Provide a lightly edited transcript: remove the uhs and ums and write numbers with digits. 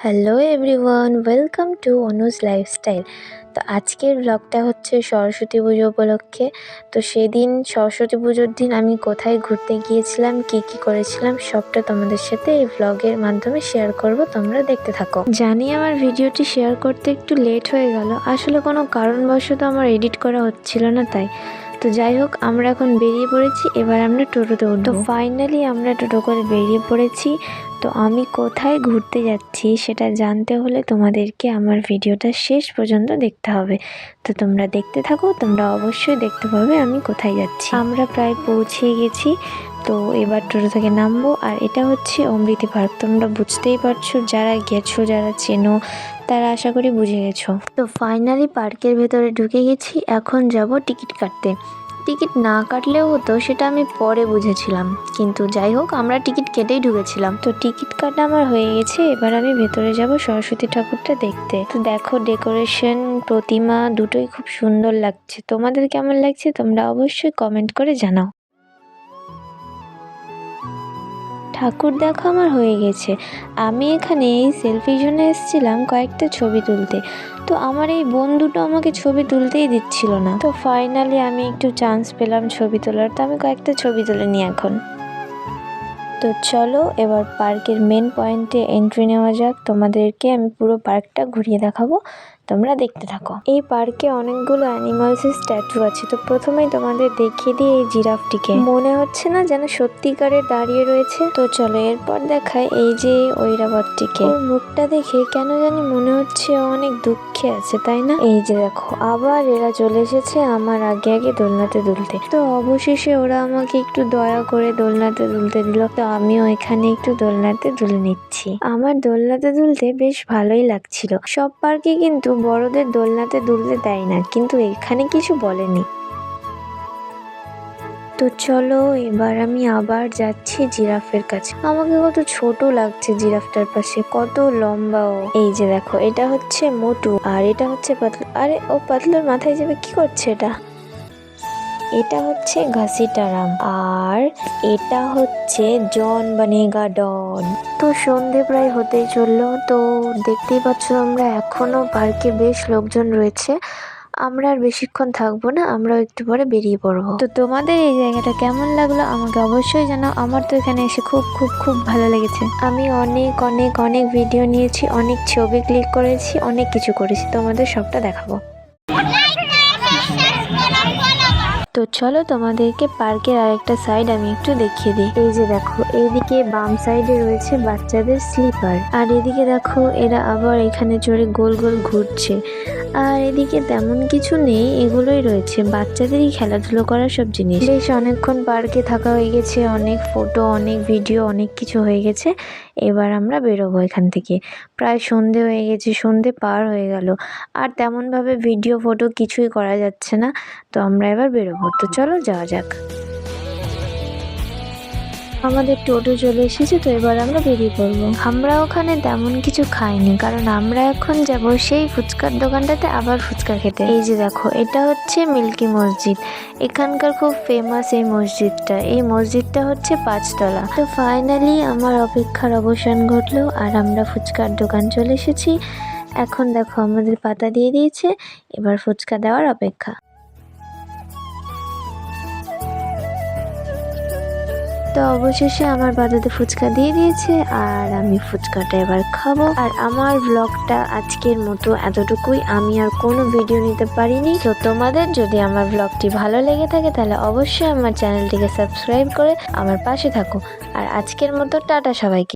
Hello everyone, welcome to Anuj lifestyle. তো আজকের ব্লগটা হচ্ছে সরস্বতী পুজো উপলক্ষে। তো সেদিন সরস্বতী পুজোর দিন আমি কোথায় ঘুরতে গিয়েছিলাম, কী করেছিলাম সবটা তোমাদের সাথে এই ব্লগের মাধ্যমে শেয়ার করব, তোমরা দেখতে থাকো। জানি আমার ভিডিওটি শেয়ার করতে একটু লেট হয়ে গেল, আসলে কোনো কারণবশত আমার এডিট করা হচ্ছিল না তাই। তো যাই হোক, আমরা এখন বেরিয়ে পড়েছি, এবার আমরা টোটোতে উঠব। তো ফাইনালি আমরা টোটো করে বেরিয়ে পড়েছি। তো আমি কোথায় ঘুরতে যাচ্ছি সেটা জানতে হলে তোমাদেরকে আমার ভিডিওটা শেষ পর্যন্ত দেখতে হবে। তো তোমরা দেখতে থাকো, তোমরা অবশ্যই দেখতে পাবে আমি কোথায় যাচ্ছি। আমরা প্রায় পৌঁছে গেছি। তো এবার টোটো থেকে নামবো, আর এটা হচ্ছে অমৃতি পার্ক। তোমরা বুঝতেই পারছো, যারা গেছো, যারা চেনো, তারা আশা করি বুঝে গেছো। তো ফাইনালি পার্কের ভেতরে ঢুকে গেছি, এখন যাব টিকিট কাটতে। টিকিট না কাটলেও হতো, সেটা আমি পরে বুঝেছিলাম, কিন্তু যাই হোক আমরা টিকিট কেটেই ঢুকেছিলাম। তো টিকিট কাটা আমার হয়ে গেছে, এবার আমি ভেতরে যাব সরস্বতী ঠাকুরটা দেখতে। তো দেখো, ডেকোরেশন, প্রতিমা দুটোই খুব সুন্দর লাগছে। তোমাদের কেমন লাগছে তোমরা অবশ্যই কমেন্ট করে জানাও। ঠাকুর দেখা আমার হয়ে গেছে। আমি এখানে এই সেলফির জন্য এসেছিলাম কয়েকটা ছবি তুলতে। তো আমার এই বন্ধুটা আমাকে ছবি তুলতেই দিচ্ছিল না। তো ফাইনালি আমি একটু চান্স পেলাম ছবি তোলার, তো আমি কয়েকটা ছবি তুলে নিই এখন। তো চলো এবার পার্কের মেন পয়েন্টে এন্ট্রি নেওয়া যাক। তোমাদেরকে আমি পুরো পার্কটা ঘুরিয়ে দেখাবো, তোমরা দেখতে থাকো। এই পার্কে অনেকগুলো অ্যানিমালসের স্ট্যাচু আছে। তো প্রথমেই তোমাদের দেখিয়ে দিই এই জিরাফটিকে। মনে হচ্ছে না যেন সত্যিকারের দাঁড়িয়ে রয়েছে? তো চলো এরপর দেখায় এই যে ঐরাবতটিকে। ওর মুখটা দেখে কেন জানি মনে হচ্ছে অনেক দুঃখে আছে, তাই না? এই যে দেখো, আবার এরা চলে এসেছে আমার আগে আগে দোলনাতে দুলতে। তো অবশেষে ওরা আমাকে একটু দয়া করে দোলনাতে দুলতে দিল। তো আমিও এখানে একটু দোলনাতে দুলে নিচ্ছি। আমার দোলনাতে দুলতে বেশ ভালোই লাগছিল। সব পার্কে কিন্তু বড়দের দোলনাতে দুলতে দেয় না, কিন্তু এখানে কিছু বলেনি। তো চলো এবার আমি আবার যাচ্ছি জিরাফের কাছে। আমাকে কত ছোট লাগছে জিরাফটার পাশে, কত লম্বাও। এই যে দেখো, এটা হচ্ছে মোটু আর এটা হচ্ছে পাতলু। আরে ও পাতলুর মাথায় যাবে, কি করছে এটা? এটা হচ্ছে ঘাসিটারাম আর এটা হচ্ছে জন বনেগা ডন। তো সন্ধে প্রায় হতেই চললো। তো দেখতেই পাচ্ছ তোমরা, এখনো পার্কে বেশ লোকজন রয়েছে। আমরা আর বেশিক্ষণ থাকবো না, আমরাও একটু পরে বেরিয়ে পড়বো। তো তোমাদের এই জায়গাটা কেমন লাগলো আমাকে অবশ্যই জানাও। আমার তো এখানে এসে খুব খুব খুব ভালো লেগেছে। আমি অনেক অনেক অনেক ভিডিও নিয়েছি, অনেক ছবি ক্লিক করেছি, অনেক কিছু করেছি, তোমাদের সবটা দেখাবো। তো চলো তোমাদেরকে পার্কের আরেকটা সাইড আমি একটু দেখিয়ে দিই। এই যে দেখো, এইদিকে বাম সাইডে রয়েছে বাচ্চাদের স্লিপার, আর এদিকে দেখো এরা আবার এখানে চড়ে গোল গোল ঘুরছে। আর এদিকে তেমন কিছু নেই, এগুলোই রয়েছে বাচ্চাদেরই খেলাধুলো করার সব জিনিস। বেশ অনেকক্ষণ পার্কে থাকা হয়ে গেছে, অনেক ফটো, অনেক ভিডিও, অনেক কিছু হয়ে গেছে। এবার আমরা বেরোবো এখান থেকে। প্রায় সন্ধে হয়ে গেছে, সন্ধে পার হয়ে গেল, আর তেমনভাবে ভিডিও ফটো কিছুই করা যাচ্ছে না। তো আমরা এবার বেরোবো। তো চলো যাওয়া যাক। আমাদের টোটো চলে এসেছে, তো এবার আমরা বেরিয়ে পড়বো। আমরা ওখানে তেমন কিছু খাইনি, কারণ আমরা এখন যাব সেই ফুচকার দোকানটাতে আবার ফুচকা খেতে। এই যে দেখো, এটা হচ্ছে মিল্কি মসজিদ। এখানকার খুব ফেমাস এই মসজিদটা। এই মসজিদটা হচ্ছে 5 তলা। তো ফাইনালি আমার অপেক্ষার অবসান ঘটলো, আর আমরা ফুচকার দোকান চলে এসেছি। এখন দেখো আমাদের পাতা দিয়ে দিয়েছে, এবার ফুচকা দেওয়ার অপেক্ষা। তো অবশেষে আমার বাড়িতে ফুচকা দিয়ে দিয়েছে, আর আমি ফুচকাটা এবার খাবো। আর আমার ব্লগটা আজকের মতো এতটুকুই। আমি আর কোনো ভিডিও নিতে পারিনি। তো তোমাদের যদি আমার ব্লগটি ভালো লেগে থাকে তাহলে অবশ্যই আমার চ্যানেলটিকে সাবস্ক্রাইব করে আমার পাশে থাকো। আর আজকের মতো টাটা সবাইকে।